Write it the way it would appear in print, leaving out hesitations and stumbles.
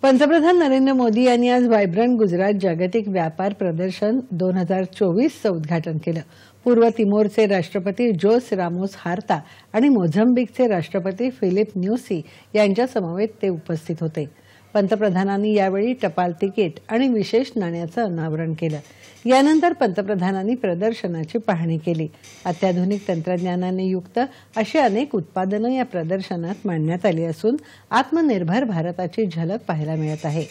पंतप्रधान नरेंद्र मोदी यांनी आज व्हायब्रंट गुजरात जागतिक व्यापार प्रदर्शन 2024चं उद्घाटन केलं। पूर्व तिमोरचे राष्ट्रपती जोस रामोस हार्ता आणि मोझंबिकचे राष्ट्रपती फिलिप न्यूसी यांच्या समवेत ते उपस्थित होते। पंतप्रधानांनी यावेळी टपाल तिकीट आणि विशेष नाण्याचं अनावरण केलं। यानंतर पंतप्रधानांनी प्रदर्शनाची पाहणी केली। अत्याधुनिक तंत्रज्ञानाने युक्त अशी अनेक उत्पादनं या प्रदर्शनात मांडण्यात आली असून आत्मनिर्भर भारताची झलक पाहायला मिळत आहे।